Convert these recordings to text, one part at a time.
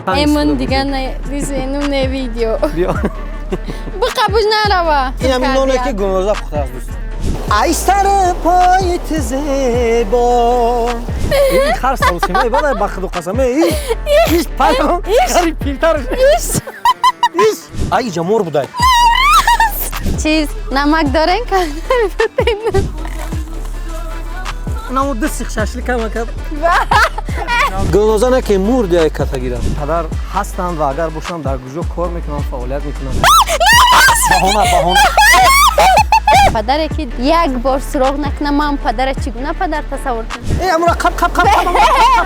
امون دیگه نه دیزینم نه ویدیو بیا بقبوش نروا این همین نونه که گنوزه پخته است دوست ای سر پایت زیبا این خر سروسی ما ایباده بخد و قسمه ایش پیام خری پیلترش ایش ای جمور بوده چیز نمک دارین که نمو دستی خشاشلی کم کرد گنوزه نه که مور دیگه کتا گیرن پدر هستن و اگر باشن در گوجه کار میکنن فعالیت میکنن بهونه پدر که یک بار سراغ نکنه من پدر چگونه پدر تصور کنم ای امرا قب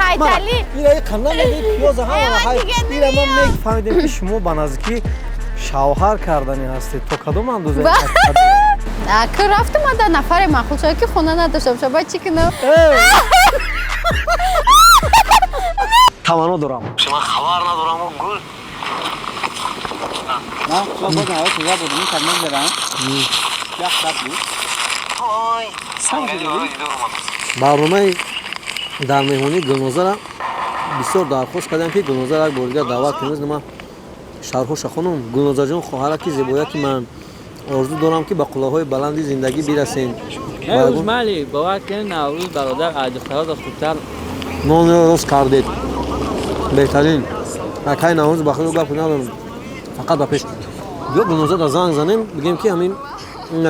های تلی این ای کنه میگه پیاز هم این ما میفهمیدیم که شما به نزدیکی شوهر کردنی هستید تو کدوم اندازه که رفتم در نفر مخلوق شده که خونه نداشتم شما چی کنم تمنا دارم شما خبر ندارم و گل نه شما بودن های توزا بودن این کلمه برن یک شب بود برنامه در مهمونی گلنوزه را بسیار درخواست کردم که گلنوزه را یک بار دیگر دعوت کنید ما شرحوش خانم گلنوزه جان خواهر که زیبایی که من آرزو دارم که به قله‌های بلندی زندگی برسین نوروز مالی باور کن نوروز برادر دخترها خوبتر نوروز کردید بهترین اکای نوروز بخیر گپ ندارم فقط با پیش بیا گلنوزه را زنگ زنیم بگیم که همین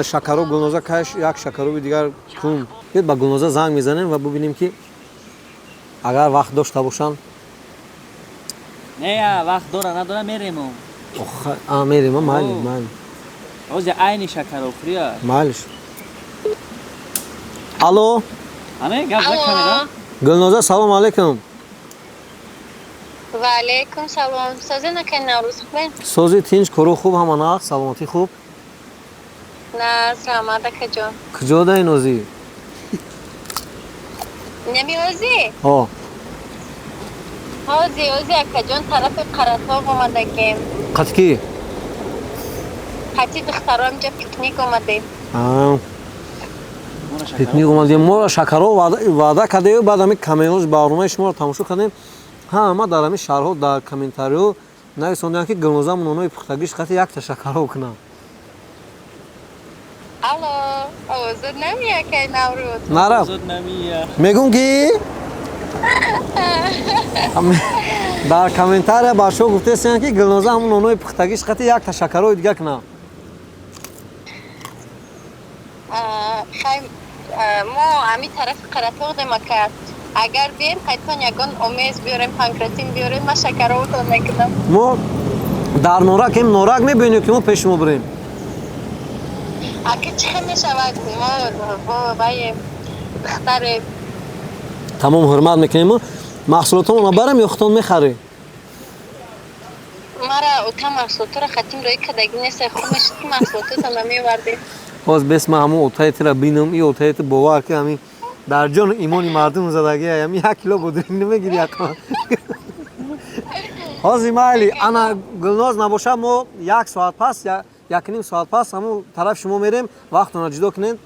شکر و گلنوزه کاش یک شکر و دیگر کن بیاد با گلنوزه زنگ میزنیم و ببینیم که اگر وقت داشته باشن نه وقت داره نداره میریم میریم مالی روز عین شکر و خوریا مالش الو همه گپ کامیرا گلنوزه سلام علیکم و علیکم سلام سازی نکن نوروز خوبه سازی تینج کرو خوب همانا سلامتی خوب نه سلامت کجا کجا دای نوزی نمیوزی ها اوزی کجا طرف قرطاق اومده که قطکی حتی دخترها اینجا پیکنیک اومده پیکنیک اومدیم ما را شکرها وعده کرده و بعد همین کامنت‌ها برنامه شما را تماشا کردیم همه در همین شرح در کامنت‌ها نویسوندن که گلنوزه منونای پختگیش قطع یک تا شکرها کنه الو زود نمیه که نوروز نرم زود نمیه میگم که در کامنت‌ها با شما گفته هستن که گلنوزه همون نونای پختگیش قطع یک تا شکرها دیگه کنه خیلی ما همین طرف قرطاق دمکرد اگر بیم حتما یکان امیز بیاریم پانکراتین بیاریم ما شکر رو تو نکنم ما در نورک هم نورک میبینیم که ما پیش ما بریم اگه چه میشود ما بایم دختر تمام حرمت میکنیم محصولاتمون برم یا خودتون میخری مرا اوتا محصولات را ختم روی کدگی نیست خوبش که محصولات رو نمیوردیم باز بسم همون اوتایت را بینم این اوتایت باور که همین در جان ایمانی مردم زدگی همین 1 کیلو بودرین نمیگیری یکان حاضی مالی انا گلناز نباشه ما 1 ساعت پس یا 1.5 ساعت پس همون طرف شما میریم وقت اون جدا کنین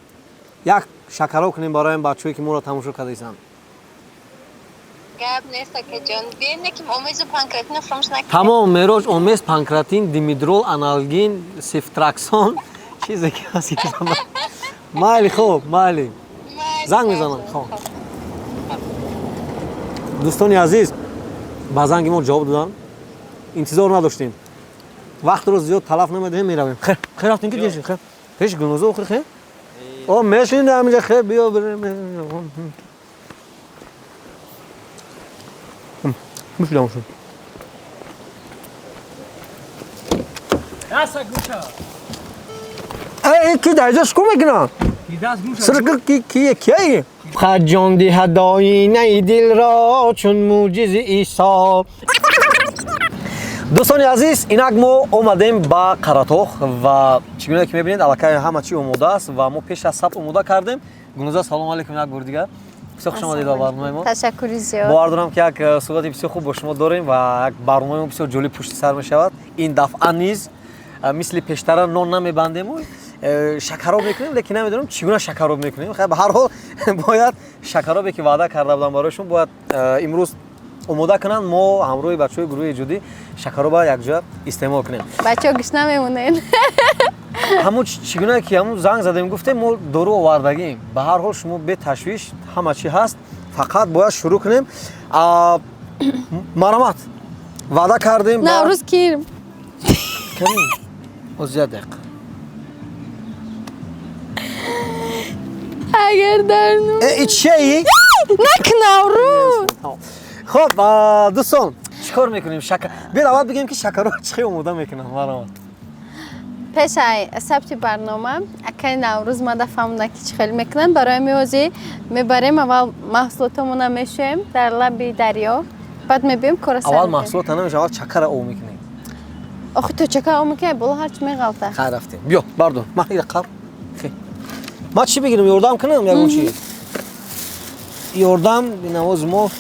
یک شکرها کنیم برای این بچه‌ای که ما را تماشا کردیسن گپ نیست که جان بیاین که امیز و پانکراتین فراموش نکنیم تمام میراج امیز پانکراتین دیمیدرول آنالگین سیفتراکسون چیزی که هست مالی خوب مالی زنگ میزنم خب دوستان عزیز با زنگ ما جواب دادن انتظار نداشتیم وقت رو زیاد تلف نمیدیم میرویم خیر رفتین که دیشین خیر پیش گلنوزه بخوری خیر او میشین در همینجا خیر بیا بریم میفیلم شد راست گوشا ای کی دایجاش کو میکنه سرک کی خجاندی هدای نه دل را چون معجزه عیسی دوستان عزیز اینک ما اومدیم با قرطاق و چگونه که میبینید الکای همه چی اومده است و ما پیش از ثبت اومده کردیم گلنوزه سلام علیکم یک بار دیگه بسیار خوش آمدید به برنامه ما تشکر زیاد باور دارم که یک صحبت بسیار خوب با شما داریم و یک برنامه ما بسیار جالب پشت سر میشود این دفعه نیز مثل پیشتر نان نمیبندیم شکراب میکنیم لیکن نمیدونم چگونه شکراب میکنیم خب به هر حال باید شکرابی که وعده کرده بودم برایشون باید امروز омода кунанд мо ҳамроҳи бачаҳои гурӯҳи ҷудӣ шакарро ба якҷоя истеъмол кунем. бачаҳо гӯш намемонен. ҳамун чӣ гуна ки ҳамун занг задем гуфтем мо дору овардагием. Ба ҳар ҳол шумо беташвиш ҳама чӣ ҳаст. Фақат бояд шурӯъ кунем. Марамат. ваъда кардем. наврӯз кирм. Камин. Озя дақиқа. агар дар ну чиаи? нак наврӯз. хоб дӯстон чӣ кор мекунем? Бер аввал бигем ки шакарро чӣ хел омода мекунам. Марамат. пешай сабти барнома акай наврӯз ма дафҳамона ки чӣ хел мекунанд. барои меозӣ мебарем аввал маҳсулотамона мешӯем дар лаби дарё. баъд мебиём кора сар аввал мекунем. маҳсулота намеш аввал чакара ов мекунем. охи ту чака ов мекунай боло ҳарчи меғалта. хай рафтем. биё бардор. Ман ира қаб. ман чӣ бигирам? ёрдам кунам ягон чӣ? ёрдам бинавоз мо.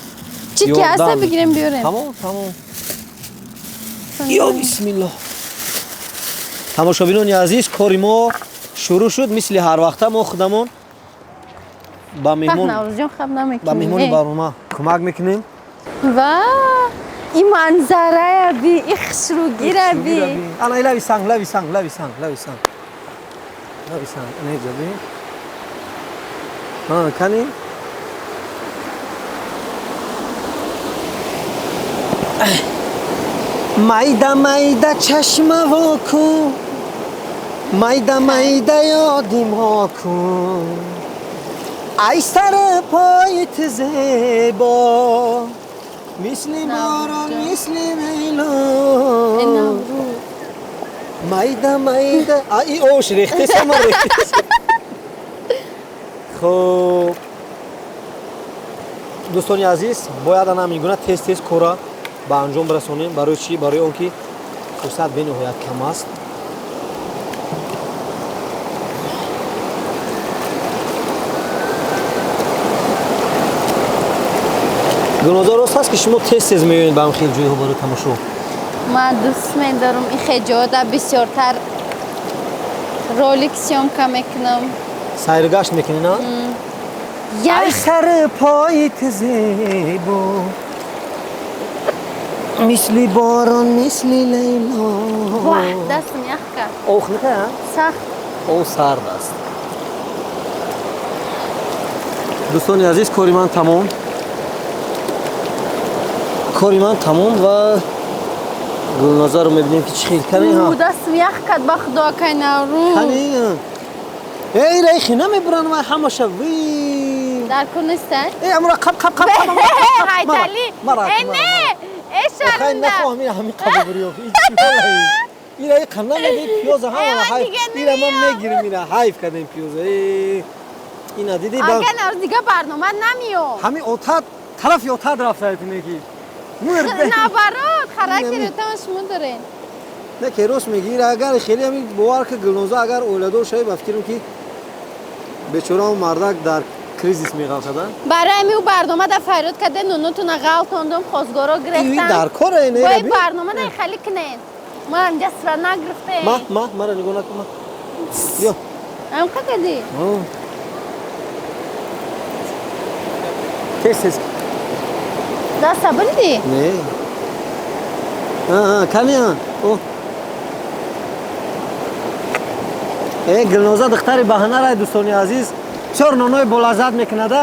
чӣ ки ҳаста бигирем биёрем. Тамом. ё бисмиллоҳ. тамошобинони азиз, кори мо шурӯъ шуд. мисли ҳар вақта мо худамон ба наврӯзҷон хаб меҳмони намекунем. барнома кӯмак мекунем. ва ин манзарая би ин хушрӯгира би. ана лави санг. Неҷа бин. Кани. майда чашмаво кун. майда ёдимҳо кун. ай сари поит зебо. мисли борон мисли мейло. майда ай ош рехтеса ма рехтеса. хуб дӯстони азиз бояд ана ҳамин гуна тез кора ба анҷом расонем. барои чӣ? барои он ки фурсат бениҳоят кам аст. гуноза рост аст ки шумо тез меёед ба ҳам хел ҷойҳо барои тамошо. ман дӯст медорам ин хеҷода бисёртар ролик сёмка мекунам. сайргашт мекунӣ на? ай сари поит зебо. мисли борон мисли лейло. ваҳ дастам ях кард. ох накая? сахт. ов сард аст. дӯстони азиз кори ман тамом ва гулнозаро мебинем ки чӣ хел кани. дастам ях кард ба худо акай наврӯз. кани райхи намебуранд ва ҳамаша ви дар кун нестан? амра қаб ҳайтали эне эшарунда нахоҳам ин ҳамин қабо бурёф ира қанна меди пиёза ҳама ҳайф ира ман мегирим ира ҳайф кардем пиёза ина диди агар наврӯз дига барнома намиём. ҳамин отад тарафи отад рафтаатине ки наоборот характератон шумо дорен. не ки рост меги ира агар хеле ҳамин бовар ки гулноза агар оиладор шавӣ ба фикрам ки бечораам мардак дар кризис меғалқада. барои ҳамин барнома да фарёд карда нунутуна ғалтондум хозгоро гирифтам. дар кора не вай барнома да хали кунен. ман ҷасра нагирифтем. мара нигоҳ накун. ё амқа кади? тез даста бурди? не камиан гулноза духтари баҳанарай дӯстони азиз чор нонои болаззат мекунада.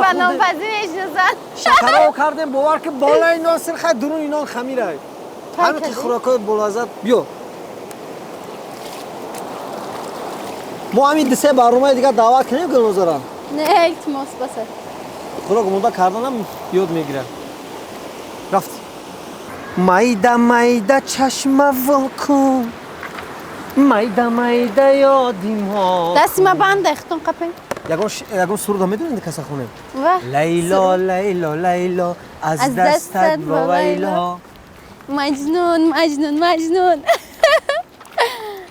ба нонпазӣ мешиносад. шакаро кардем бовар ки болаи нон сирхай дуруни нон хамирай. ҳамин ки хӯрокҳои болаззат биё. мо ҳамин дисе барномаи дигар даъват кунем гулнозара. не илтимос баса. хӯрок омода карданам ёд мегирад. рафт. майда чашмаво кун. майда ёдимҳо. дасти ма банд дехтон қапен. ягон суруда медонед каса хунем. лайло аз дастат вавайло. маҷнун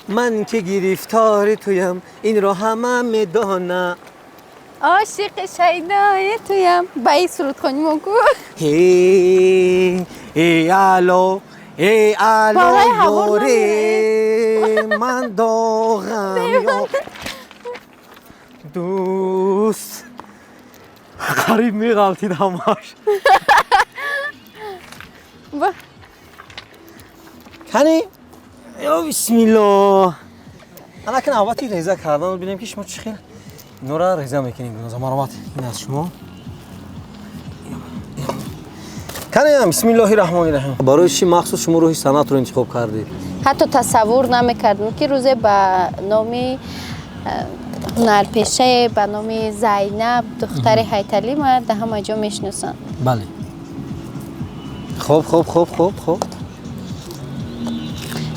ман ки гирифтори туям инро ҳама медона. عاشق شیدای تویم با این سرود خونیم اونکو ای الو یوره من داغم دوست قریب میغلطید همش با کنی یا بسم الله انا کن اوقاتی ریزه کردن ببینیم که شما چی خیلی نورا ریزه میکنیم گنوزا مرامات این از شما کنی بسم الله الرحمن الرحیم برای چی مخصوص شما روحی صنعت رو انتخاب کردید حتی تصور نمیکردم که روزه به نام هنرپیشه به نام زینب دختر حیاتلی ما در همه جا میشناسن بله خوب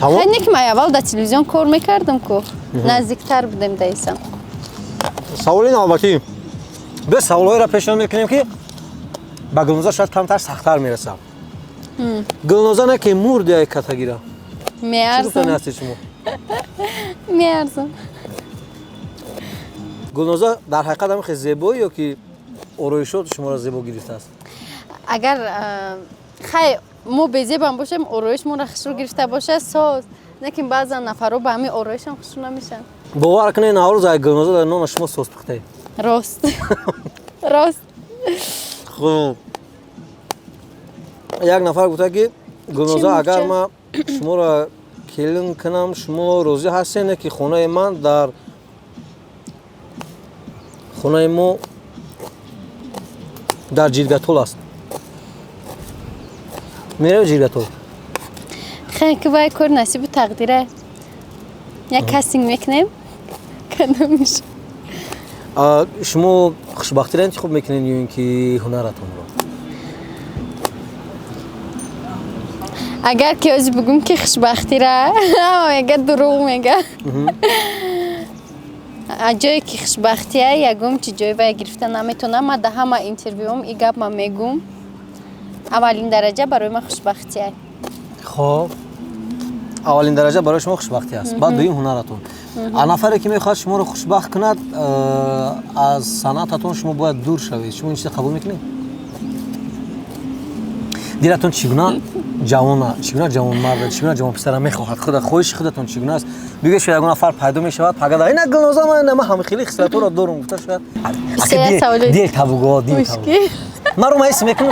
تمام خیلی که من اول در تلویزیون کار میکردم که نزدیکتر بودیم دیسم سوالی نوبتی به سوالایی را پیشنهاد میکنیم که با گلنوزا شاید کمتر سخت‌تر میرسه گلنوزا نه که مرد یا کتگیره چی گفتن هستی شما میارزم گلنوزا در حقیقت هم خیلی زیبایی یا که آرایشات شما را زیبا گرفته است اگر خیلی ما بزیبم باشیم آرایش ما را خسرو گرفته باشه ساز لیکن بعضا نفرها به همین آرایش هم خسرو نمیشن باور کنید نهار زای گلنوزا در نان شما سس پخته راست راست خوب یک نفر گفته که گلنوزا اگر ما شما را کلین کنم شما روزی هستین که خونه من در خونه ما در جیرگتول است میره جیرگتول خیلی که باید کار نصیب و تقدیره یک کستینگ میکنیم کنم میشه شما خوشبختی را انتخاب میکنین یا اینکه هنرتون رو اگر که از بگم که خوشبختی را اما میگه دروغ میگه جایی که خوشبختیه یکم چی جایی باید گرفته نمیتونم من در همه اینترویوم ای گپ من میگم اولین درجه برای من خوشبختیه خب اولین درجه برای شما خوشبختی است بعد دویم هنرتون نفری که میخواد شما رو خوشبخت کند از صنعتتون شما باید دور شوید شما این چیز قبول میکنید دیرتون چگونه جوان مرد چگونه جوان پسر میخواهد خود خوش خودتون چگونه است بگه شاید یک نفر پیدا میشود پگه این گلنوزا من همه خیلی خصلتو را دارم گفته شاید دیل تابوگا من رو اسم میکنم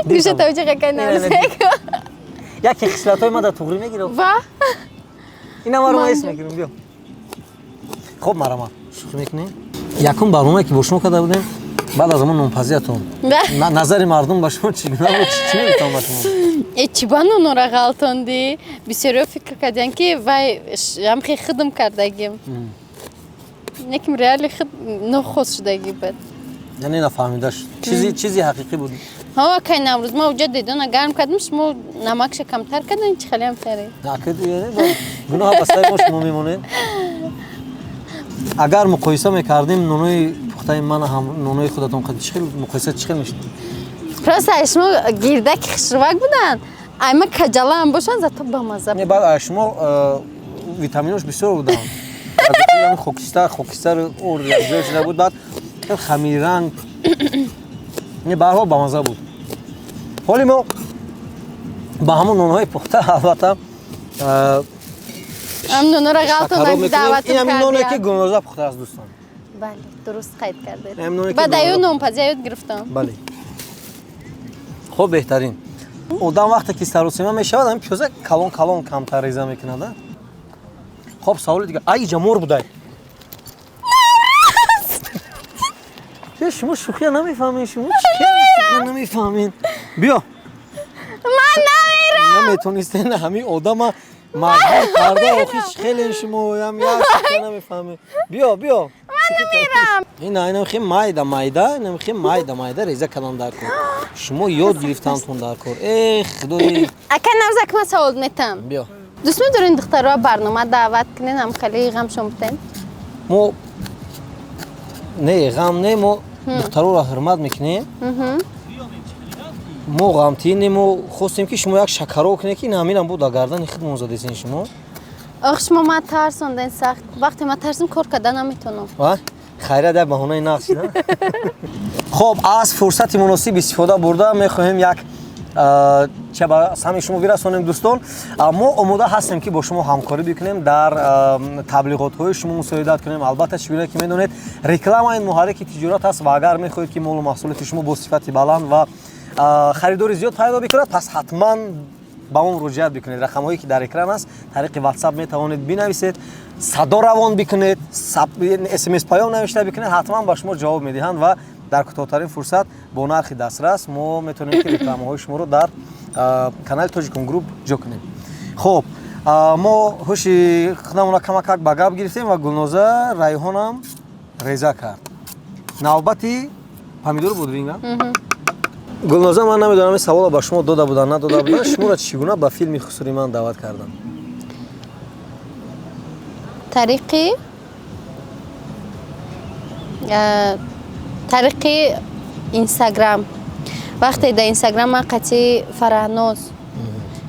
گوشه توجه کنم یکی خصلتای ما در توغری میگیره و اینا ما رو اسم میگیرم بیا خب مرام شوخی میکنیم یکم برنامه که با شما کرده بودیم بعد از اون نونپزیاتون نظر مردم با شما چی میگن چی میگن با شما چی بانو نورا غلطاندی بسیار فکر کردن که وای هم خیلی خدم کردگیم نکم ریالی خود نخوش شدگی بود یعنی نفهمیدش چیزی حقیقی بود ها که نمروز ما وجود دیدن گرم کردم شما نمکش کمتر کردن چی خیلی هم تری نکرد یعنی گناه بسای ما شما میمونید اگر مقایسه میکردیم نونوی پخته من هم نونوی خودتون خیلی چی مقایسه چی میشه راست شما گیردک خشروک بودن اما کجاله هم باشن زاتو با مزه نه بعد شما ویتامینش بسیار بودن از خاکستر اور لرزه شده بود بعد خمیر رنگ نه به هر حال با مزه بود حالی ما با همون نونهای پخته البته هم نونو را غلطاندن دعوتون کردیم این همین نونه که گلنوزا پخته است دوستان بله درست خیلی کردید بعد ایو نونپزی یاد گرفتم بله خب بهترین آدم وقتی که سروسیمه میشود هم کوزه کلون کمتر ریزه میکنه خب سوال دیگه ای جمور بوده شما شوخی نمیفهمین شما چی نمیفهمین بیا من نمیرم نمیتونستین همین آدم مجبور کرده آخیش خیلی شما هم یا شوخی نمیفهمین بیا من نمیرم این خیلی مایده ریزه کردن در کن شما یاد گرفتنتون در کن ای خدایی اکن نوزک من سوال میتم بیا دوست می‌دارین دخترها برنامه دعوت کنین هم خیلی غم شما بتین ما نه غم نه ما دخترها را حرمت میکنیم ما غمتین ما خواستیم که شما یک شکرو کنید که این همین هم بود در گردن خودمون زدیسین شما آخ شما ما ترسوندین سخت وقتی ما ترسیم کار کردن نمیتونم خیره در بهانه نقص شدن خب از فرصت مناسب استفاده برده میخواهیم یک چه با همه شما برسونیم دوستان ما آماده هستیم که با شما همکاری بکنیم در تبلیغات های شما مساعدت کنیم البته چگونه که میدونید رکلام این محرک تجارت است و اگر میخواهید که مال و محصولات شما با صفت بلند و харидори зиёд пайдо бикунад, пас ҳатман ба он муроҷиат бикунед. Рақамҳое ки дар экран аст, тариқи WhatsApp метавонед бинависед, садо равон бикунед, SMS паём навишта бикунед, ҳатман ба шумо ҷавоб медиҳанд ва дар кӯтоҳтарин фурсат бо нархи дастрас мо метавонем ки рекламаҳои шуморо дар канали Tojicom Group ҷо кунем. Хуб, мо ҳуши худамонро камакак ба гап гирифтем ва Гулноза райҳонам реза кард. Навбати помидор буд ринга? Гулноза, ман намедонам ин савола ба шумо дода буданд, надода буданд. Шуморо чӣ гуна ба филми Хусуриман даъват карданд? тариқи Instagram. Вақте дар Instagram ман қатъи Фараҳноз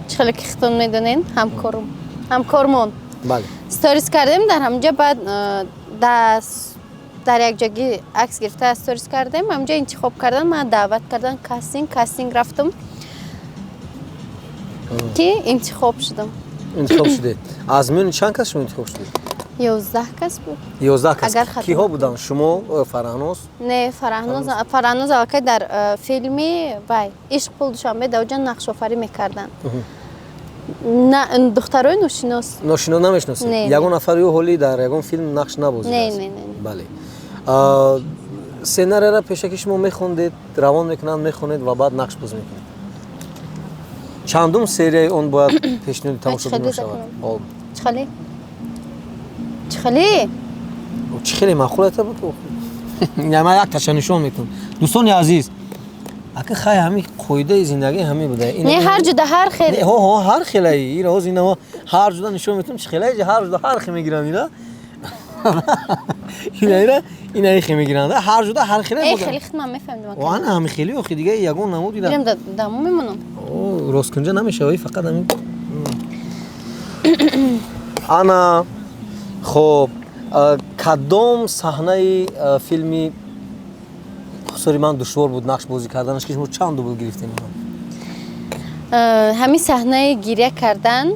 чихеле ки хитон медонен ҳамкормон сторис кардем дар ҳамҷа, баъд дар якҷоги акс гирифта сторис кардем, ҳамҷа интихоб кардан, ман даъват кардан, кастинг рафтам ки интихоб шудам. Интихоб шудед? Аз миёни чанд кас шумо интихоб шудед? 11 кас буд. 11 кас. Киҳо буданд? Шумо, Фараҳноз? Не, Фараҳноз аллакай дар филми вай Ишқ пул Душанбе даоҷон нақшофарӣ мекарданд. Духтарои ношинос. Ношинос намешиносед? Ягон нафар ё ҳоли дар ягон филм нақш набозидааст? Не. Бале. Сценарияро пешакӣ шумо мехондед, равон мекунанд, мехонед ва баъд нақш боз мекунед. Чандум серияи он бояд пешниҳоди тамошобинон шавад? Чӣ хеле маъқулата буд? Ман як таша нишон метавонам. Дӯстони азиз, ака хай ҳамин қоидаи зиндагӣ ҳамин буда. Не ҳар ҷуда ҳар хел. Ҳар хелаи. Ира ҳоз ина ҳар ҷуда нишон метавонам. Чӣ хелаи ҳар ҷуда ҳар хел мегиранд ина? Ина ихе мегиранд.Ҳар ҷуда ҳар хелаи буда. Хели хит ман мефаҳмидам. Ва ана ҳамин хели охи дига ягон намуд дида. Бирам дамо мемонам. Росткунҷа намешавӣ фақат ҳамин. Ана хоб кадом саҳнаи филми Хусуриман душвор буд нақш бозӣ карданаш, ки шумо чанд дубл гирифтем? Ҳамин саҳнаи гиря кардан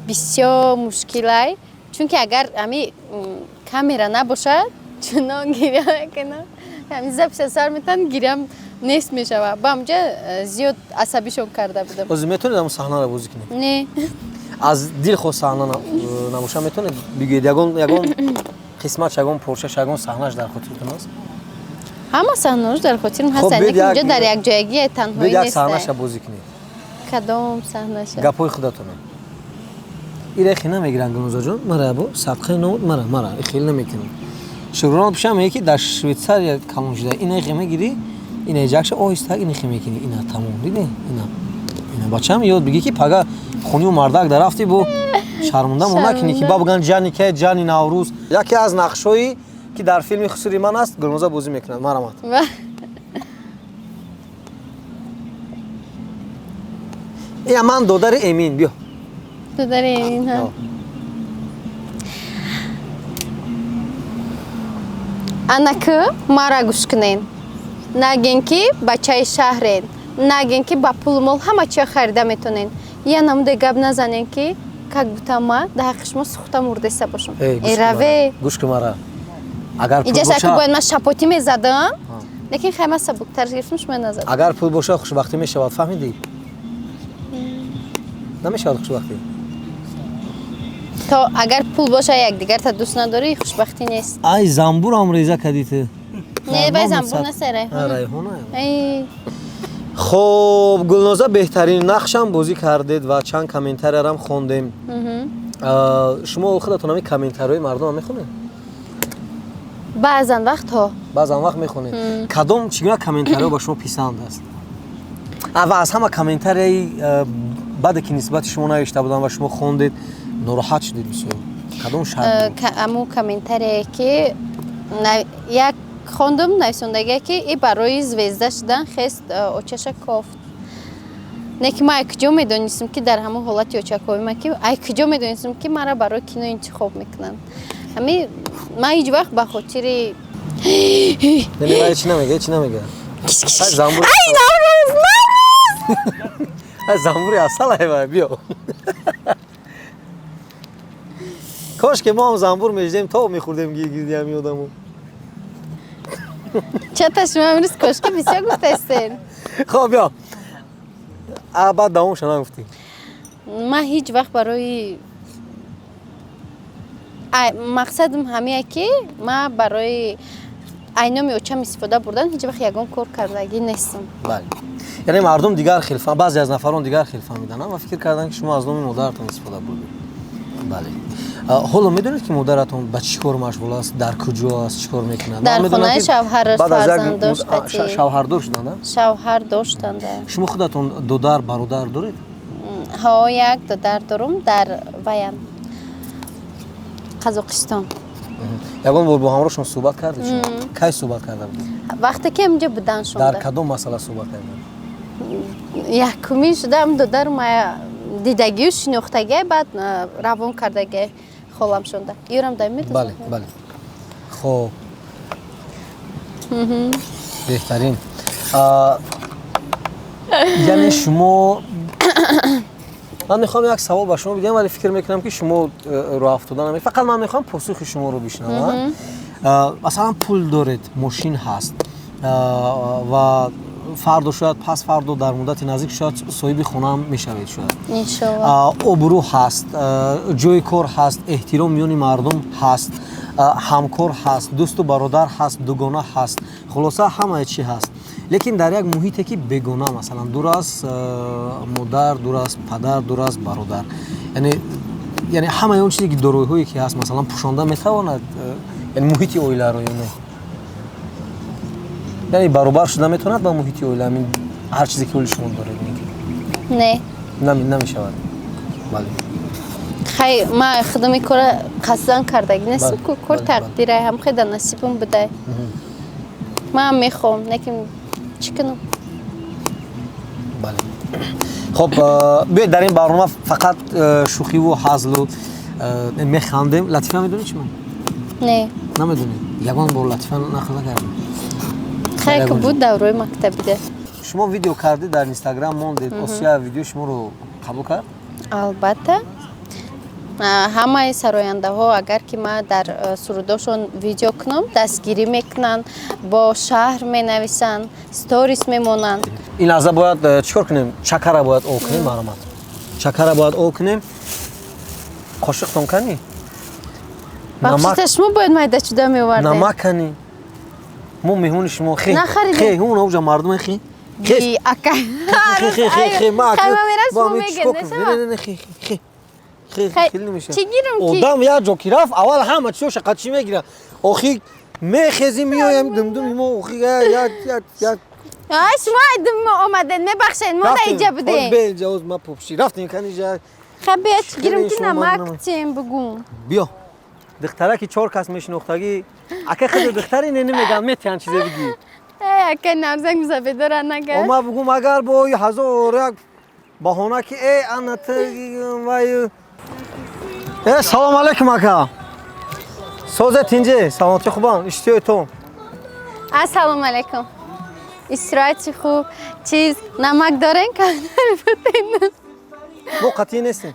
бисёр мушкилай, чунки агар ҳамин камера набошад чунон гиря мекунам, ҳамин записа сар метан гирям нест мешавад. Ба ҳамҷа зиёд асабишон карда будам. Озӣ метавонед ҳамун саҳнаро бозӣ кунед? Не. Аз дил хост саҳна намоша метавонед бигӯед? Ягон қисматш, ягон поршаш, ягон саҳнаш дар хотиртон аст? ҳама саҳнаҳош дар хотирам ҳастанд, лекин инҷо дар якҷоягӣ танҳоӣ нест. Як саҳнаша бозӣ кунед. Кадом саҳнаша? Гапҳои худатоне. Ира хел намегиранд Гулнозаҷон, мара бо сабқаи номуд мара хел намекунам. Шӯрон пишам меги ки дар Швейтсария камон шуда. Ина хел мегири, ина ҷакша оҳиста ина хел мекунӣ. Ина тамом диди? Ина бачаам ёд бигӣ ки пага хунию мардак дарафти бо шармунда мо накунӣ ки ба бигӯянд ҷани ке, ҷани Наврӯз. Яке аз нақшҳои ки дар филми Хусуриман аст, Гулноза бозӣ мекунад. Марамат. Я ман додари Эмин, биё. Додари Эмин ҳа. Анаку мара гӯш кунен. Нагин ки бачаи шаҳрен. Нагин ки ба пул мол ҳама чиро харида метонен. Я намуде гап назанен ки как будто ма дар ҳаққи шумо сухта мурдеса бошам. Эраве. Гӯш кун мара. Агар пул иҷаса ки боша, бояд ман шапотӣ мезадам, лекин хайма сабуктар гирифтам, шумо назадам. агар пул боша хушбахтӣ мешавад, фаҳмидӣ? Намешавад хушбахтӣ. То агар пул боша якдигарта дӯст надорӣ, хушбахтӣ нест. Ай замбурам реза кардӣ ту. Не, вай замбур нест, райҳона. Райҳона. Ай. Хоб, Гулноза беҳтарин нақшам бозӣ кардед ва чанд комментариярам хондем. Шумо худатон ҳамин комментариҳои мардумам мехонед? Баъзан вақтҳо. Баъзан вақт мехонед. Кадом чӣ гуна комментариҳо ба шумо писанд аст? Ва аз ҳама комментарияи баде ки нисбати шумо навишта буданд ва шумо хондед, нороҳат шудед бисёр. Кадом шарт? Аму комментарие ки як хондам нависондагие ки и барои звезда шудан хест очаша кофт. Не ки ман куҷо медонистам ки дар ҳамон ҳолати очаковима ки куҷо медонистам ки мара барои кино интихоб мекунанд. Ҳамин ман ҳеҷ вақт ба хотири чӣ намега? Замбур. Ай Наврӯз! Замбури асал айва биё. Кош ки мо ҳам замбур мешдем, то мехӯрдем гирди ҳамин одамо. چطور شما امروز کشکی بسیار گفتستین؟ خب بیا بعد دومش نگفتی من هیچ وقت برای مقصدم همینه که من برای айноми очам истифода бурдан ҳеҷ вақт ягон кор кардагӣ нестам. бале яъне мардум дигар хел фаҳм баъзе аз нафарон дигар хел фаҳмиданд ва фикр кардан ки шумо аз номи модаратон истифода бурдед. бале ҳоло медонед ки модаратон ба чӣ кор машғул аст, дар куҷо аст, чӣ кор мекунад? дар хонаи шавҳараш фарзанд доштаки шавҳардор шуданд? шавҳар доштанд. шумо худатон додар бародар доред? ҳо як додар дорум дар Ваян Қазоқистон. ягон бор бо ҳамроҳ шумо суҳбат кардед? кай суҳбат карда будед? вақте ки инҷо будан шуда. дар кадом масъала суҳбат кардед? якумӣ шудам додарум дидагию шинохтагӣ баъд равон кардагӣ холам шунда. Юрам дай медонам. бале бале хоб беҳтарин. яъне шумо ман мехоҳам як савол ба шумо бигӯям вале фикр мекунам ки шумо роҳ афтода намед. фақат ман мехоҳам посухи шуморо бишнавам. масалан пул доред, мошин ҳаст ва фардо шояд пас фардо дар муддати наздик шояд соҳиби хонаам мешавед шояд. иншоалло. обрӯ ҳаст, ҷои кор ҳаст, эҳтиром миёни мардум ҳаст, ҳамкор ҳаст, дӯсту бародар ҳаст, дугона ҳаст, хулоса ҳамаи чӣ ҳаст. лекин дар як муҳите ки бегона, масалан дур аз модар, дур аз падар, дур аз бародар, яъне ҳамаи он чизе ки дороиҳое ки ҳаст масалан пӯшонда метавонад яъне муҳити оиларо ё не? яъне баробар шуда метавонад ба муҳити оила ҳамин ҳар чизе ки оили шумо доред не намешавад? бале хай ма хидами кора қасдан кардагӣ нестам ку кор тақдираи ҳам хеда насибам будай. ман мехоҳам лекин чӣ кунам? бале хоб биёед дар ин барнома фақат шӯхиву ҳазлу механдем. латифа медонед чӣ ман? не намедонед? ягон бор латифа нахӯрда кардем? хай ки буд даврои мактабида. шумо видео кардед дар инстаграм мондед, осия видео шуморо қабул кард? албатта ҳамаи сарояндаҳо агар ки ман дар сурудошон видео кунам дастгирӣ мекунанд, бо шаҳр менависанд, сторис мемонанд. ин лаҳза бояд чӣ кор кунем? чакара бояд ол кунем. маромад чакара бояд ол кунем. қошиқтон кани? бахшита шумо бояд майдачуда меовардед. намак кани? мо меҳмони шумо хе ҳун овҷа мардуме хе одам як ҷо ки рафт аввал ҳама чизо шақатчӣ мегирад охи мехезим меоям думдум имо охи як шумо айдум омадед мебахшед мо да иҷа будем беҷавоз ма попши рафтем кани ҷа хабия чӣ гирем ки намак чем бигум биё духтара ки 4 кас мешинохтагӣ ака хеле духтари не намегам метиҳан чизе бигӣ ака навзанг музабедора нагар ома бигум агар бо ҳазор як баҳона ки анат вай салом алейкум ака созет инҷе саломати хубам иштиёи то ассалому алейкум истироҳати хуб чиз намак дорен мо қатъӣ нестем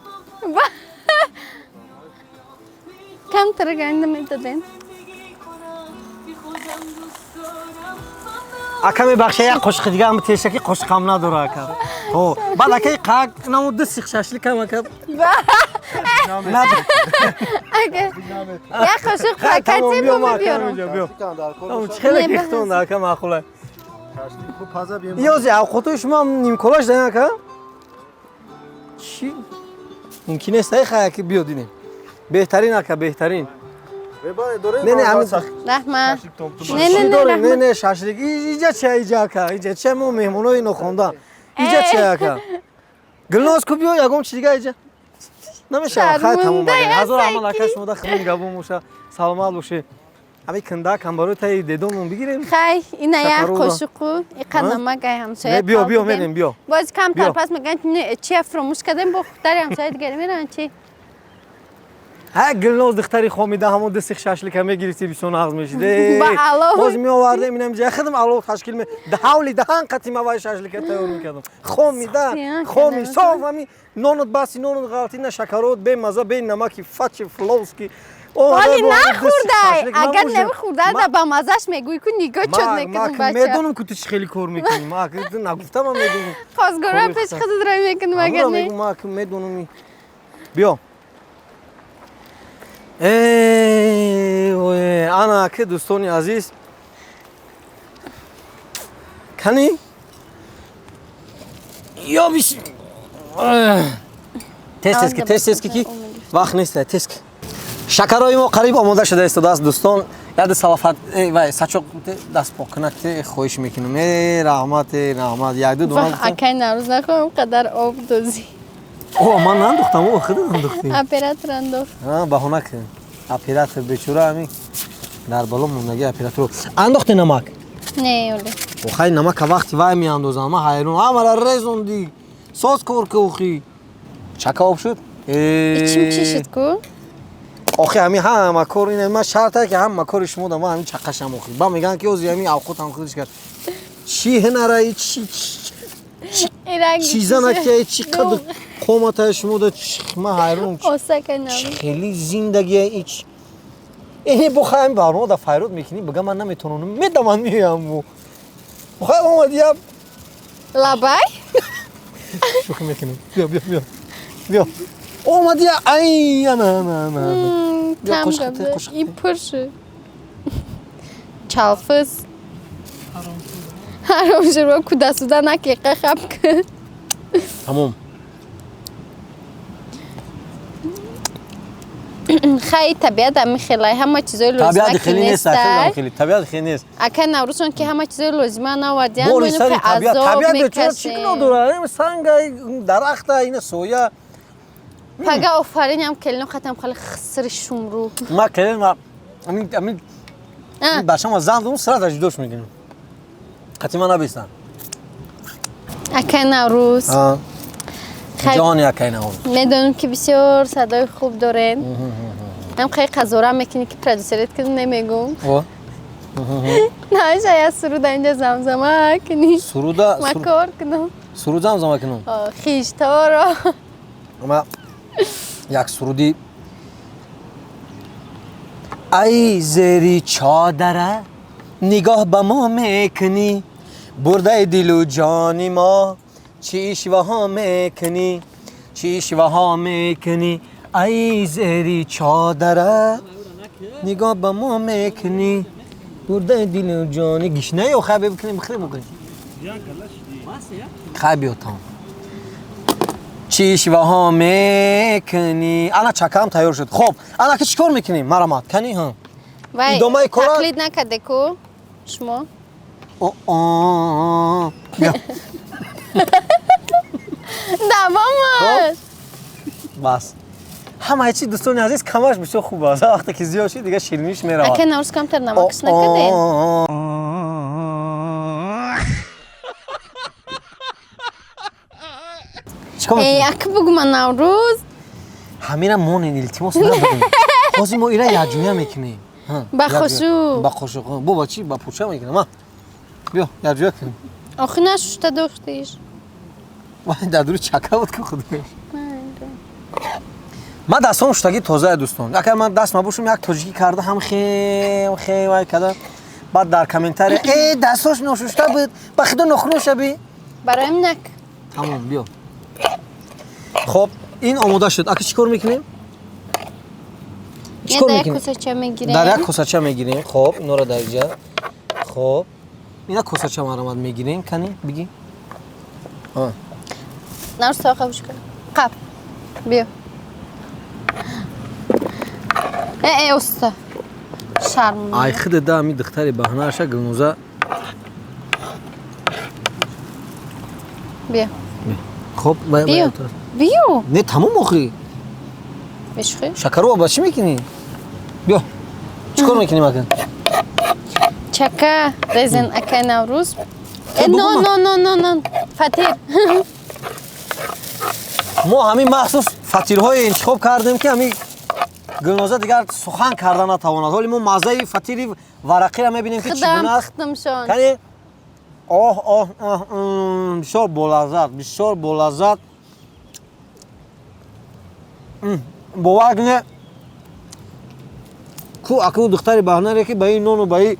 камтар ганда медоден ака мебахша як қошиқи дига ам теша ки қошиқам надора ака о баъд ака қак намо ду сиқ шашликам ака як қошиқ пакати бо биёрам хеле кихтон ака маъқула ёзе авқотои шумо нимколаш даен ака чӣ инки нест ай хая ки биё динем беҳтарин ака беҳтарин не шашлик иҷа чия иҷа ака иҷа чия мо меҳмонои нохонда иҷа чия ака гулноз ку биё ягон чи дига иҷа намешавад хай тамом ҳазор амал ака шумо да хирин габон боша саломат бошед ҳами кындакам барои таи дедомон бигирем хай ина як қошиқу иқа намагай ҳамсоя биё биё менем биё боз камтар пас мегӯянд чия фромӯш кардем бо духтари ҳамсояи дигаре мераванд чи ҳай гулноз духтари хомида ҳамон ду сиқ шашлика мегирифти бисёр нағз мешиде боз меовардем инам ҷа хидам алов ташкил ме ҳавли даҳан қатима вай шашлика тайёр мекардам хомида хоми соф ҳами нонут баси нонут ғалати на шакарот бемаза бе намаки фачи фловски ولی نخورده اگر نمیخورده در با مزش میگوی که نگاه چود میکنم بچه میدونم که تو چی خیلی کار میکنی ما که نگفتم من میدونم خواستگارم پیش خود رای میکنم اگر نه ما که میدونم بیا ای انا که دوستانی عزیز کنی یا بیش تست کی وقت نیست تست شکرهای ما قریب آماده شده است دوستان یاد سلافت و سچوق دست پاک کنید خواهش میکنم رحمت یک دو دونه اکای نوروز نخورم قدر آب دوزی اوه من نندختم اوه خود نندختیم اپراتور انداخت بهونه کن اپراتور بیچاره همین در بالا موندگی اپراتور انداختی نمک نه اولی خیلی نمک وقتی وای میاندازم ما حیرون همه رزوندی ساز کار که اوخی چکا آب شد چیم چی شد کو؟ آخه همین همه کار اینه من شرطه که همه کار شما دارم همین چکش هم اوخی با میگن که اوزی همین اوقات هم خودش کرد چی هنره چیزا نکه چی قدر قومت شما دا من حیرون خیلی زندگی ایچ اینه بخوایم برنامه دا فیروت میکنی بگم من نمیتونم میدم من میام بخوایم آمدیم لبای؟ شوخی میکنیم بیا اومدی ای نه کم گفته این پرشه چالفز حرام شروع که دستوده نکیقه خب کن تمام خیلی طبیعت همی خیلی همه چیزای لازمه که نیست طبیعت خیلی نیست اکه نوروزشون که همه چیزای لازمه نوادیان بولی بینو سری که عذاب طبیعت چی کنو داره سنگ درخت این سویا پگه آفرین هم کلینو ختم خیلی خسر شمرو ما کلین ما امین باشم از زند اون سرات اجدوش میگیم قطعی ما نبیستن اکه نوروز جانی اکه نوروز میدونم که بسیار صدای خوب دارن هم خیلی قضاره میکنی که پرودوسریت کنم نمیگم نه شاید سرود اینجا زمزمه کنی سرودا مکار کنم سرود زمزمه کنم خیشتا را اما یک سرودی ای زیری چادره نگاه به ما میکنی برده دل و جانی ما چی شوها میکنی چی شوها میکنی ای زیری چادره نگاه به ما میکنی برده دل و جانی گشنه یا خیلی بکنیم بخیره بکنیم خیلی بیاتم چی شوها میکنی الان چکم تیار شد خب الان که چیکار میکنیم مرامت کنی ها وای ادامه کار تقلید نکرده کو شما بیا دوامش بس همه چی دوستان عزیز کمش بسیار خوب است وقتی که زیاد شد دیگه شیرینیش میره اگه نوروز کمتر نمکش نکردین ای اگه بگو من نوروز همین مون این التماس نبودیم خوزی ما ایره یجویه میکنیم بخوشو بابا چی با پوچه میکنم بیا یجویه کنیم آخه نشوشته دختیش وای در دوری چکه بود که خودش من دستان اشتگی تازه دوستان اگر من دست مبوشم یک تاجیکی کرده هم خیم وای کده بعد در کامنتر ای دستاش نشوشته بود با خدا نخونو شبی برایم نک تمام بیا خب این آماده شد اگه چیکار میکنیم چیکار میکنیم در یک کاسچه میگیریم در یک کاسچه میگیریم خب اینا رو در اینجا خب اینا کاسچه مرامت میگیریم کنی بگی نروز تا قبوش کنم قب بیا ای استا شرم ای خود دا می دختری بهانه اشا گلنوزه بیا خب بیا بیا نه تمام آخری بشخی شکر رو با چی میکنی بیا چیکار میکنی مکن چکه ریزن اکه نوروز نه فطیر ما همین مخصوص فطیرهای انتخاب کردیم که همین گلنوزه دیگر سخن کردن نتواند ولی ما مزه فطیر ورقی را میبینیم که چگونه است کنی بسیار بولذت با وزن اكو دختر بهانه که بای نونو بای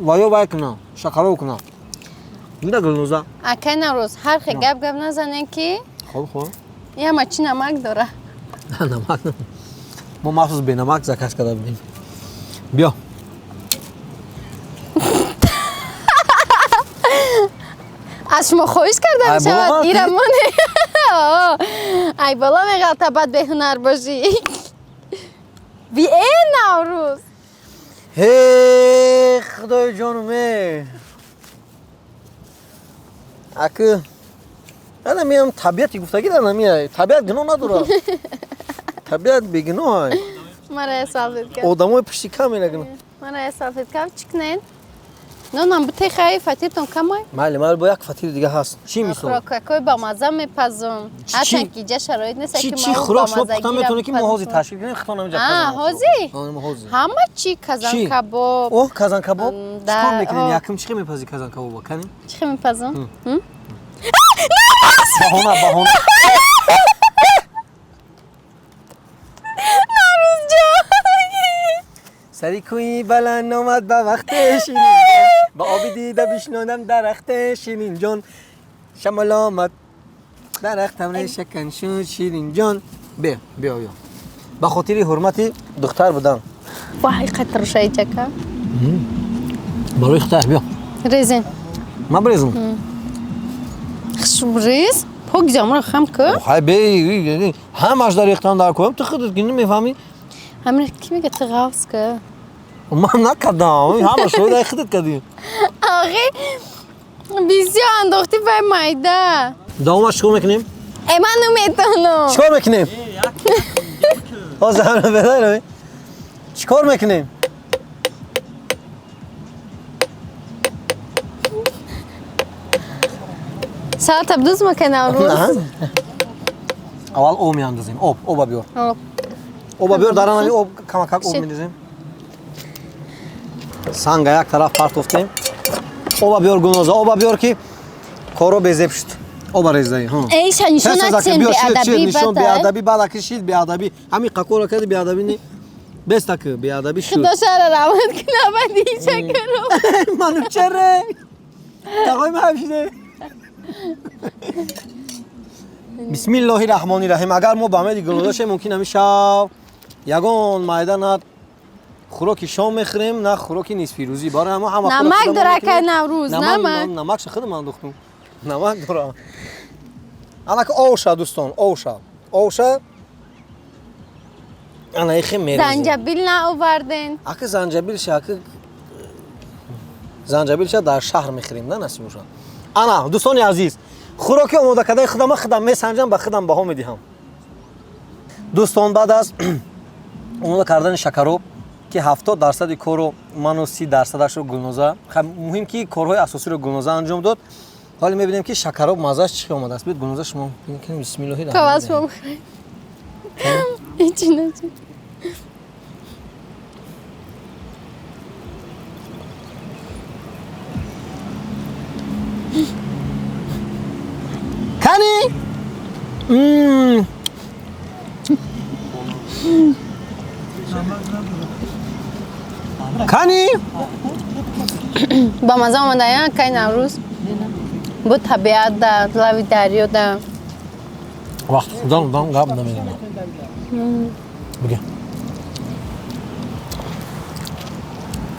وایو بای کنه شکارو کنه میده گلوزا اکای نوروز هر خی گپ نزنین که خب یه مچی نمک داره. نمک ما مخصوص به نمک زکش کرده بودیم بیا از شما خواهش کردم شود ایرمونه ای بالا میگلتا بد به هنر باشی بی این نوروز هی خدای جانمه اکو انا میام طبیعتی گفتگی در نمیای طبیعت گناه نداره طبیعت بگناه مرا اصافت کرد آدمای پشتی کمی نگنه مرا اصافت کرد چکنین نونم بطی خیلی فتیرتون کمای مال با یک فتیر دیگه هست چی میسون خوراکای با مزه میپزم چی؟ هرچند که جا شرایط نیست که چی ما خراش با رو مزه پختم میتونه که موازی تشکیل کنیم خطا نمیجا هازی موازی همه چی کازان کباب اوه کازان کباب در- چیکار میکنین آه. یکم چی میپزی کازان کباب کنیم چی میپزم بهونه نوروز جا سری کوی بلند آمد به وقت شیرین با آبی دیده بشنودم درخت شیرین جان شمال آمد درختم ری شکن شد شیرین جان بیا به خاطر حرمتی دختر بودم وای قطر شای چکا برای اختر بیا ریزین ما بریزم خشم ریز پاک جامعه خم که های بی همش در اختان در کنم تو خودت که نمیفهمی همین کی میگه تو غوص که ما نکردم همه شو در خودت کردی آخی بسیار انداختی به مایده دومش چیکار میکنیم ایمان نمیتونم چیکار میکنیم باز همه بدارم چیکار میکنیم ساعت بدوز مکنه روز اول آب میاندازیم آب بیار آب بیار در آن آب کمک آب میریزیم سنگ یک طرف پرتوفتیم آب بیار گنوزه آب بیار که کارو بزیب شد آب ریزی ها ایش نشون اتیم بی ادبی نشون بی بده ادبی بعد کشید بی ادبی همین قکورا کرد بی ادبی نی بس تک بی ادبی شد خدا شهر روان کنه بدی چکرو منو چره تقای محشیده بسم الله الرحمن الرحیم اگر ما به امید گلوداش ممکن همیشه یگان مایدان خوراکی شام میخوریم نه خوراکی نیستی روزی برای ما هم نمک داره که نوروز نمک خودم انداختم نمک داره انا که آوشا دوستان آوشا انا ایخی میریزیم زنجبیل نه آوردین اگه زنجبیل شه در شهر میخوریم نه نسیم روشن انا دوستان عزیز خوراکی آماده کرده خودم میسنجم به خودم بها میدهم دوستان بعد از آماده کردن شکروب که 70% کارو منو 30% رو گلنوزه مهم که کارهای اساسی رو گلنوزه انجام داد حالا میبینیم که شکروب مزهش چی اومده است بید گلنوزه شما ببینید بسم الله الرحمن کواس شما بخورید هیچی نچید کنی کنی با مزه آمده یا که نوروز بود طبیعت ده لوی دریا ده وقت خودم قبل نمیدونم بگی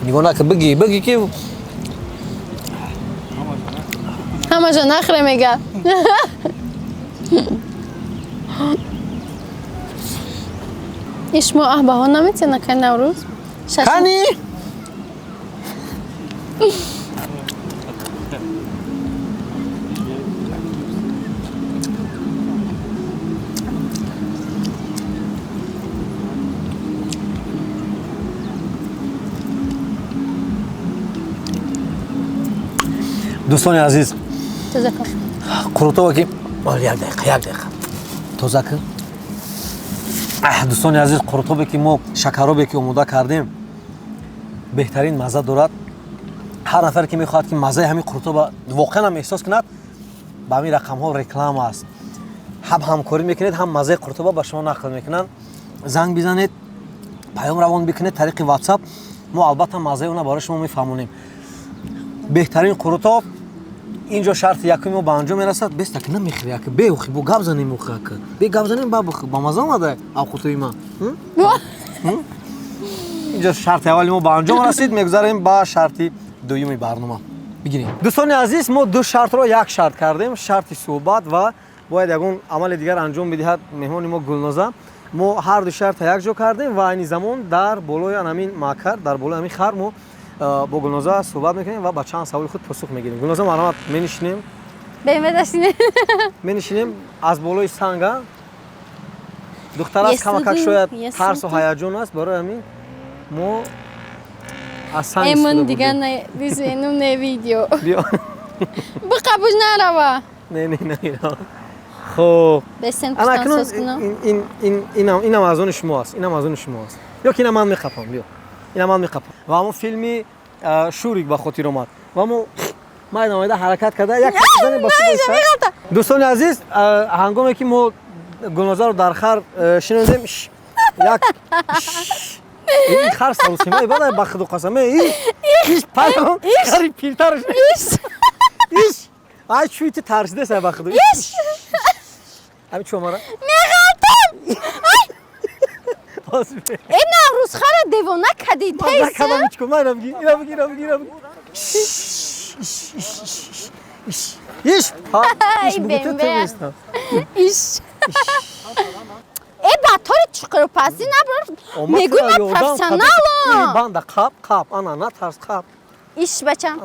نگاه نکن بگی که همه جا نخره میگه ایش ما اه ها نمیتونه که نوروز کنی دوستان عزیز تازه کن قروتو که یک دقیقه تازه کن دوستان عزیز قروتو که ما شکروبی که آماده کردیم بهترین مزه دارد هر نفر که میخواد که مزه همین قروتو واقعا هم احساس کند با همین رقم ها رکلام است هم همکاری میکنید هم مزه قروتو با شما نقل میکنن زنگ بزنید پیام روان بکنید طریق واتساپ ما البته مزه اون برای شما میفهمونیم. بهترین قروتا اینجا شرط یکی ما به انجام میرسد بست که نمیخوری که به خو گاب زنیم مخ که به گاب زنیم با بخ با مزه اومده اوقاتوی ما اینجا شرط اولی ما به انجام رسید میگذاریم با شرطی دومی برنامه بگیریم. دوستان عزیز ما دو شرط رو یک شرط کردیم، شرط صحبت و باید یگون عمل دیگر انجام بدهد مهمان ما گلنازه. ما هر دو شرط یک جا کردیم و این زمان در بالای همین ماکر در بالای همین خر ما با گلنازه صحبت میکنیم و با چند سوال خود پاسخ میگیریم. گلنازه مرحمت می‌نشینیم. می‌نشینیم از بالای سنگ. دختر است کمک شاید ترس و هیجان است برای همین ما از سنگ امون دیگه نه دیزینم نه ویدیو بیا بقبوش نروا نه خب بسن انا کستان سوز کنم اینم از اون شماست، اینم از اون شماست. یا که اینم من میخپم بیا اینم من میخپم و همون فیلمی شوریک با خاطر اومد و ما مایده حرکت کرده یک زنی با دوستان عزیز هنگامی که ما گلنازه رو در خر شنیدیم یک این خر سروسیمه بعد با خود قسمه ایش پیام خری پیلترش ایش آی چویت ترسیده سه با خود ایش همین چه ماره میگفتم این روز خر دیوانه کدی من نکردم هیچ کم اینم گیر ایش بگو تو نیستم ایش ای بطور چقدر پسی نبرد میگو من پرسنالم بانده قاب انا نه ترس قاب ایش بچم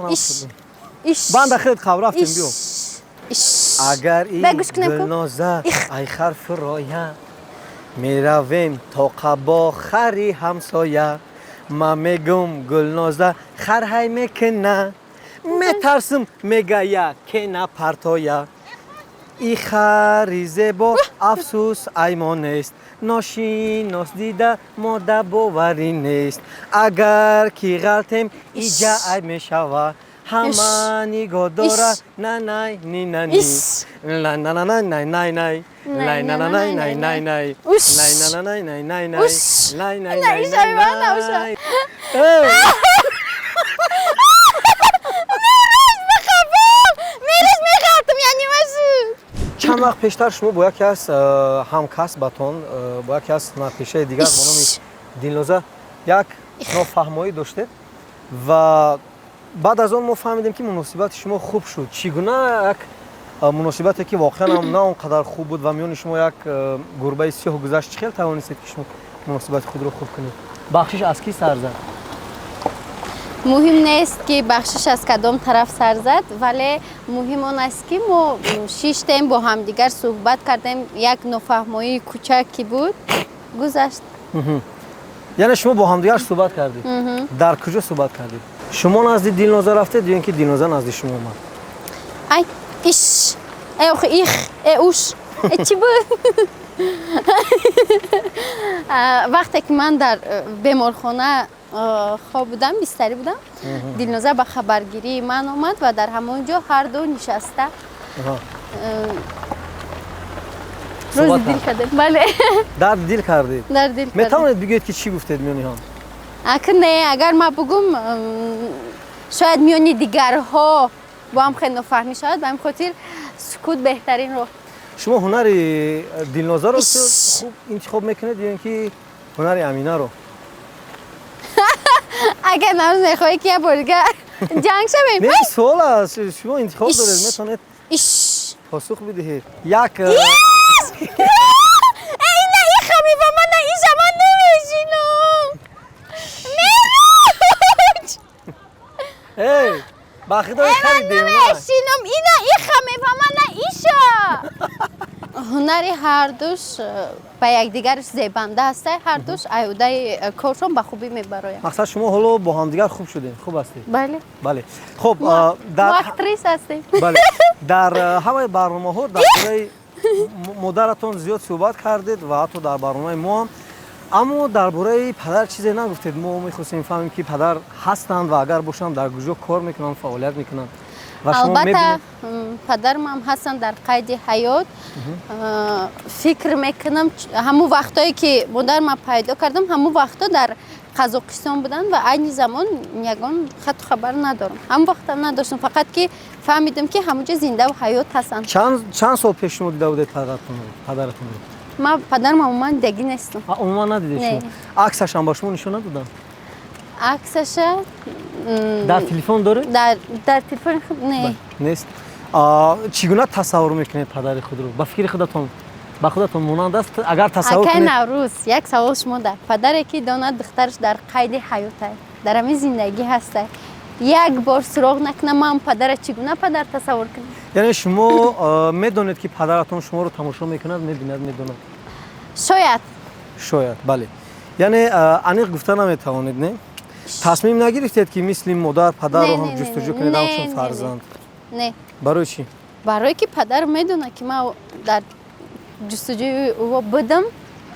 ایش بانده خیلی قاب رفتیم بیو ایش اگر این گلنازه ای خر فرایا میرویم تا قبا خری همسایه ما میگم گلنازه خر های میکنه میترسم میگه یا که نه پرتایا ای خری زیبا افسوس ایمان است ناشیناس دیده ماده باوری نیست اگر کی غلطیم ایجا ای میشوه همه نگاه داره نه نه نی نه نی نه نه نه نه نه نه نه نه نه نه نه نه نه نه نه نه نه نه نه چند وقت پیشتر شما با یکی از همکسبتان با یکی از هنرپیشه دیگر به نام دلنازه یک نافهمایی داشته و بعد از آن ما فهمیدیم که مناسبت شما خوب شد. چگونه یک مناسبتی که واقعا هم نه اونقدر خوب بود و میان شما یک گربه سیاه گذشت چه خیلی توانستید که شما مناسبت خود رو خوب کنید؟ بخشش از کی سر زد؟ مهم نیست که بخشش از کدام طرف سر زد ولی مهم آن است که ما 6 تایم با هم دیگر صحبت کردیم یک نافهمایی کوچکی بود گذشت. یعنی شما با هم دیگر صحبت کردید؟ در کجا صحبت کردید؟ شما نزد دلنازه رفتید یا اینکه دلنازه نزد شما اومد؟ ای ایش ای اوخ ایخ ای اوش ای چی بود؟ وقتی که من در بیمارخانه خواب بودم بستری بودم دلنازه به خبرگیری من آمد و در همونجا هر دو نشسته روز دیل کردیم. بله در دیل کردید؟ در دیل کردیم. میتوانید بگید که چی گفتید میانی هم؟ اگر ما بگم شاید میانی دیگرها با هم خیلی نفهمی شاید به این خاطر سکوت بهترین رو. شما هنر دلنازه رو خوب انتخاب میکنید یا اینکه هنر امینه رو؟ اگر نروز نخواهی که یه بارگه جنگ شویم. نه سوال است شما انتخاب دارید میتونید پاسخ بدهید. یک اینه ای خمی و من این زمان نمیشینم ای باخدای خریدیم نمیشینم اینه ای خمی و من ایشا هنری هر دوش به یک دیگرش زیبنده هسته هر دوش ایوده کارشون به خوبی میبرایم. مقصد شما حالا با هم دیگر خوب شدین خوب هستید؟ بله بله خب ما اکتریس هستیم. بله در همه برنامه ها در برای مادرتون زیاد صحبت کردید و حتی در برنامه ما هم اما درباره پدر چیزی نگفتید. ما می‌خواستیم فهمیم که پدر هستند و اگر باشن در کجا کار میکنن فعالیت میکنن. ва шумо албатта мебинед падарам ҳам ҳастанд дар қайди ҳаёт. Фикр мекунам ҳамун вақтое ки модарам пайдо кардам, ҳамун вақто дар Қазоқистон буданд ва айни замон ягон хату хабар надорам. Ҳамун вақтам надоштам, фақат ки фаҳмидам ки ҳамунҷо зиндаву ҳаёт ҳастанд. чанд сол пеш шумо дида будед падаратонро? Ман падарам умуман дида нестам. Умуман надидед Не. шумо? Аксашам ба шумо нишон надоданд? Аксаша дар телефон доред? дар телефони худ не. Нест. Чӣ гуна тасаввур мекунед падари худро? Ба фикри худатон ба худатон монанд аст? Агар тасаввур Акай кунед Наврӯз, як савол шумо дар. Падаре ки донад духтараш дар қайди ҳаётай, дар ҳамин зиндагӣ ҳастай. Як бор суроғ накунам, ман падара чӣ гуна падар тасаввур кунам? яъне шумо медонед ки падаратон шуморо тамошо мекунад, мебинад, медонад? Шояд. Шояд, бале. Яъне аниқ гуфта наметавонед, не? Тасмим нагирифтед ки мисли модар падарро ҳам ҷустуҷӯ кунед ҳамчун фарзанд? Не. Барои чӣ? Барое ки падар медонад ки ман дар ҷустуҷӯи ӯ будам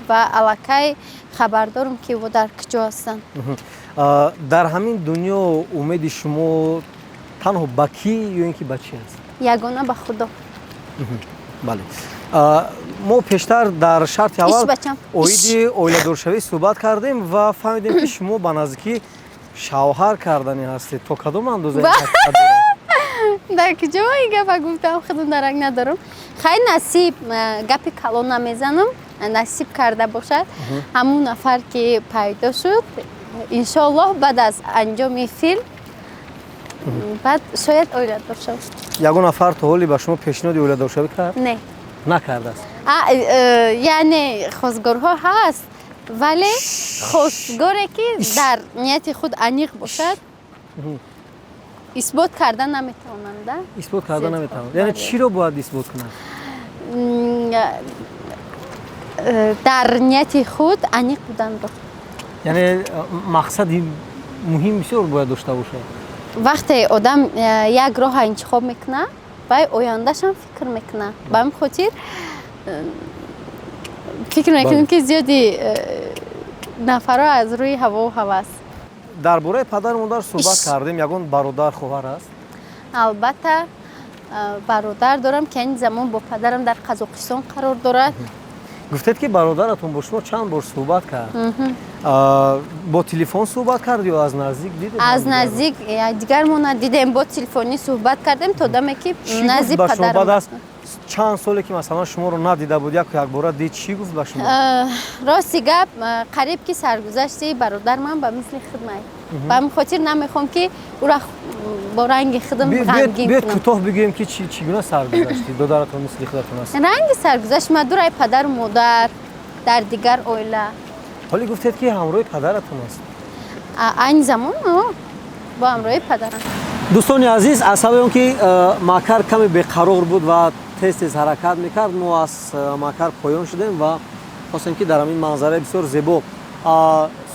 ва аллакай хабардорам ки ӯ дар куҷо ҳастанд. Дар ҳамин дунё умеди шумо танҳо ба кӣ ё ин ки ба чӣ аст? Ягона ба Худо. Бале. Мо пештар дар шарти аввал бачам. оиди оиладоршавӣ суҳбат кардем ва фаҳмидем ки шумо ба наздикӣ шавҳар кардани ҳастед. То кадом андоза ҳақиқат дорад? Дар куҷо ин гапа гуфтам, худам дарак надорам. Хай насиб гапи калон намезанам, насиб карда бошад. Ҳамун нафар ки пайдо шуд, иншоаллоҳ баъд аз анҷоми филм баъд шояд оиладор шавад. Ягон нафар то ҳоле ба шумо пешниҳоди оиладоршавӣ кард? Не. Накардааст. яъне хостгорҳо ҳаст, вале хостгоре ки дар нияти худ аниқ бошад, исбот карда наметавонанд. Исбот карда наметавонад. Яъне чиро бояд исбот кунад? Дар нияти худ аниқ будан бо. Яъне мақсади муҳим бисёр бояд дошта бошад. Вақте одам як роҳа интихоб мекунад, вай ояндашам фикр мекунад. Ба ҳамин хотир фикр мекунам ки зиёди нафарҳо аз рӯи ҳаво ҳавас. Дар бораи падару модар суҳбат кардем. Ягон бародар хоҳар аст? Албатта бародар дорам ки ин замон бо падарам дар Қазоқистон қарор дорад. Гуфтед ки бародаратон бо шумо чанд бор суҳбат кард? Бо телефон суҳбат кард ё аз наздик дидед? Аз наздик якдигармона дидем, бо телефонӣ суҳбат кардем то даме ки назди баъд падарам. аз чанд соле ки масалан шуморо надида буд, якбора дид, чӣ гуфт ба шумо? Рости гап, қариб ки саргузашти бародар ман ба мисли хидмат. Ба ҳамин хотир намехоҳам ки ӯро бо ранги хидм ғамгин биёд кунам. кӯтоҳ бигӯем ки чӣ гуна саргузашти додаратон мисли худатон аст? ранги саргузашт ма дураи падару модар дар дигар оила. ҳоле гуфтед ки ҳамроҳи падаратон аст? Айни замон бо ҳамроҳи падарам. дӯстони азиз, аз сабаби он ки Макар каме беқарор буд ва тез ҳаракат мекард, мо аз Макар поён шудем ва хостем ки дар ҳамин манзараи бисёр зебо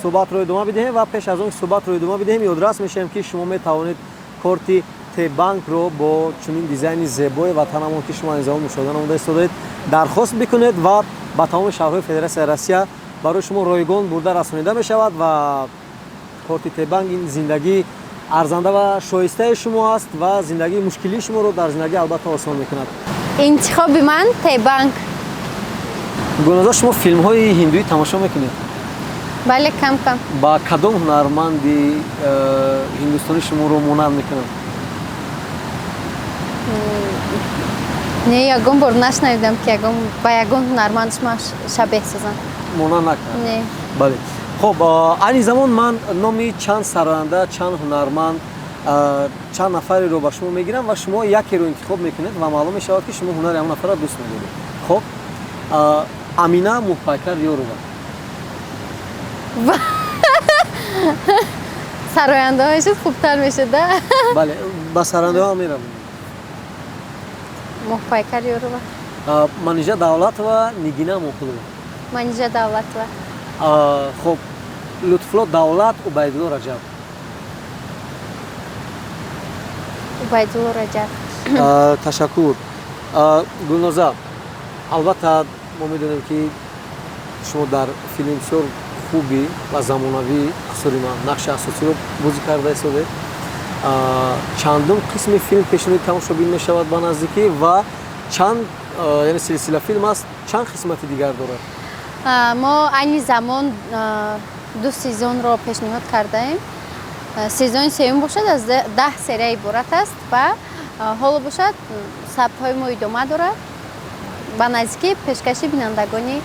суҳбатро идома бидиҳем ва пеш аз он ки суҳбатро идома бидиҳем ёдрас мешавем ки шумо метавонед корти Т-банкро бо чунин дизайни зебои ватанамон ки шумо инзамон мушоҳида намуда истодаед дархост бикунед ва ба тамоми шаҳрҳои Федератсияи Россия барои шумо ройгон бурда расонида мешавад ва корти Т-банк ин зиндагии арзанда ва шоистаи шумо аст ва зиндагии мушкилии шуморо дар зиндагӣ албатта осон мекунад. интихоби ман Т-банк. Гулноза, шумо филмҳои ҳиндуӣ тамошо мекунед? бале, кам кам. Ба кадом ҳунарманди ҳиндустонӣ шуморо монанд мекунад? Не, ягон бор нашнавидам ки ба ягон ҳунармандш ман шабеҳ созам. Монанд накард? Не. Бале. Хоб, айни замон ман номи чанд сароянда, чанд ҳунарманд, чанд нафареро ба шумо мегирам ва шумо якеро интихоб мекунед ва маълум мешавад ки шумо ҳунари ҳамон нафарро дӯст медоред. Хоб, Амина Муҳпайкар Ёрова. сарояндаҳо шуд хубтар мешуда. Бале, ба сарояндаҳо меравем. Муҳпайкар Ёрова. Манижа Давлатова, Нигина Муқулова. Манижа Давлатова. Хоб, Лутфулло Давлат, Убайдулло Раҷаб. Убайдулло Раҷаб. Ташаккур. Гулноза, албатта мо медонем ки шумо дар филми бисёр хуби ва замонавии Қусури ман нақши асосиро бозӣ карда истодед. чандум қисми филм пешниҳоди тамошобин мешавад ба наздикӣ ва чанд яъне силсила филм аст, чанд қисмати дигар дорад? мо айни замон 2 сезонро пешниҳод кардаем. Сезони сеюм бошад аз 10 серия иборат аст ва ҳоло бошад сабтҳои мо идома дорад. Ба наздикӣ пешкаши бинандагони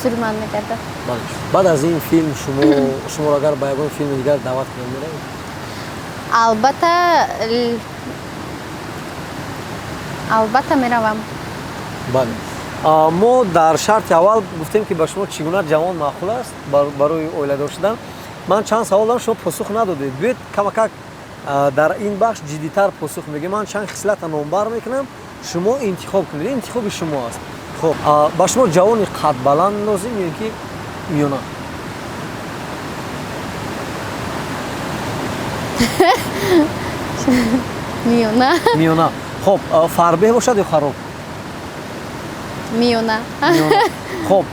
сурманд мегардад. Баъд аз ин филм шуморо агар ба ягон филми дигар даъват кунад меравед? албатта меравам. бале. Мо дар шарти аввал гуфтем ки ба шумо чӣ гуна ҷавон маъқул аст барои оиладор шудан. Ман чанд савол дорам, шумо посух надодед. Биёед камакак дар ин бахш ҷиддитар посух мегӯем. Ман чанд хислата номбар мекунам, шумо интихоб кунед. Интихоби шумо аст. хуб, ба шумо ҷавони қадбаланд лозим ё ки миёна? миёна. Хуб, фарбеҳ бошад ё хароб? миёна. хуб,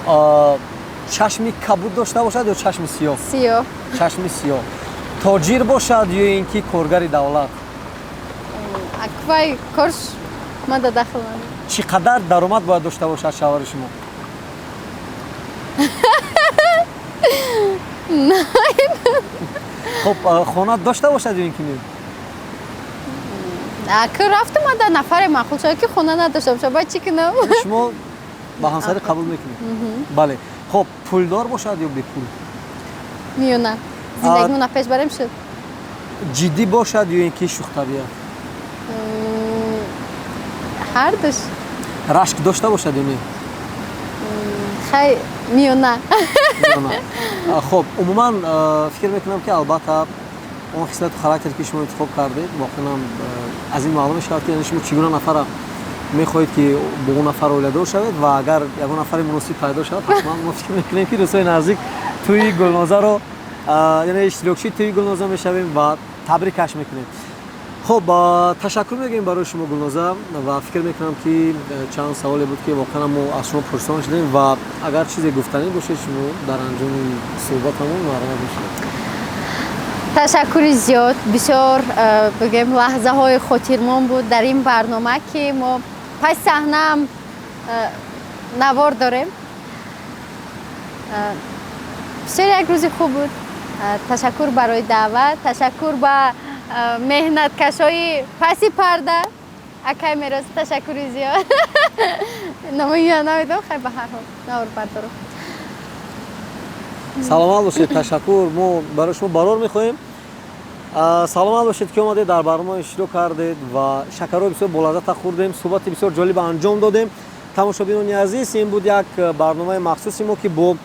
чашми кабуд дошта бошад ё чашми сиёҳ? сиёҳ. чашми сиёҳ. тоҷир бошад ё ин ки коргари давлат? аквай корш мада дахлан. чӣ қадар даромад бояд дошта бошад шавари шумо? хуб, хона дошта бошад ё ин ки не? рафтум ада нафаре маъқул шуда ки хона надошта бошад, бояд чӣ кунам? шумо ба ҳамсарӣ қабул мекунед? бале. хуб, пулдор бошад ё бепул? миёна. зиндагимона пеш барем шуд. ҷиддӣ бошад ё ин ки шухтабият? ҳар душ. рашк дошта бошад ё не? хай миёна. хуб, умуман фикр мекунам ки албатта он хислату характере ки шумо интихоб кардед, воқеан аз ин маълум мешавад ки шумо чӣ гуна нафара мехоҳед ки бо он нафар оиладор шавед ва агар ягон нафари муносиб пайдо шавад, ҳатман мо фикр мекунем ки дӯстои наздик тӯи Гулнозаро яъне иштирокчии тӯи Гулноза мешавем ва табрикаш мекунем. хуб, ташаккур мегӯем барои шумо Гулноза ва фикр мекунам ки чанд саволе буд ки воқеан мо аз шумо пурсон шудем ва агар чизе гуфтанӣ бошед шумо дар анҷоми суҳбатамон марҳамат мешавед. ташаккури зиёд, бисёр бигем лаҳзаҳои хотирмон буд дар ин барнома ки мо пас саҳнаам навор дорем. бисёр як рӯзи хуб буд. ташаккур барои даъват, ташаккур ба меҳнаткашои паси парда. акай мероз ташаккури зиёд. намоидам хай ба ҳар ҳол навор бардорам. саломат бошед. ташаккур. мо барои шумо барор мехоҳем. саломат бошед ки омадед дар барнома иштирок кардед ва шакарҳои бисёр болаззата хӯрдем, суҳбати бисёр ҷолиба анҷом додем. тамошобинони азиз, ин буд як барномаи махсуси мо ки бо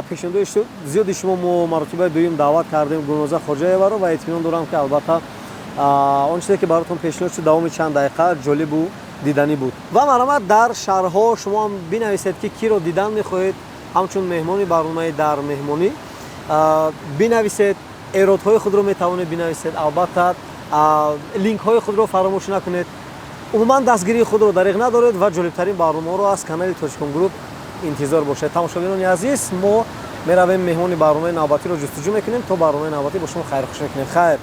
пешниҳодҳои зиёди шумо мо маротибаи дуюм даъват кардем Гулноза Хоҷаеваро ва эътиминон дорам ки албатта он чизе ки баротон пешниҳод шуд давоми чанд дақиқа ҷолибу диданӣ буд. ва марҳамат, дар шарҳҳо шумо ҳам бинависед ки киро дидан мехоҳед ҳамчун меҳмони барномаи дар меҳмонӣ. бинависед, эродҳои худро метавонед бинависед. албатта линкҳои худро фаромӯш накунед. умуман дастгирии худро дариғ надоред ва ҷолибтарин барномаҳоро аз канали Точком Груп интизор бошед. тамошобинони азиз, мо меравем меҳмони барномаи навбатиро ҷустуҷӯ мекунем то барномаи навбатӣ бо шумо хайрхуш мекунем. хайр.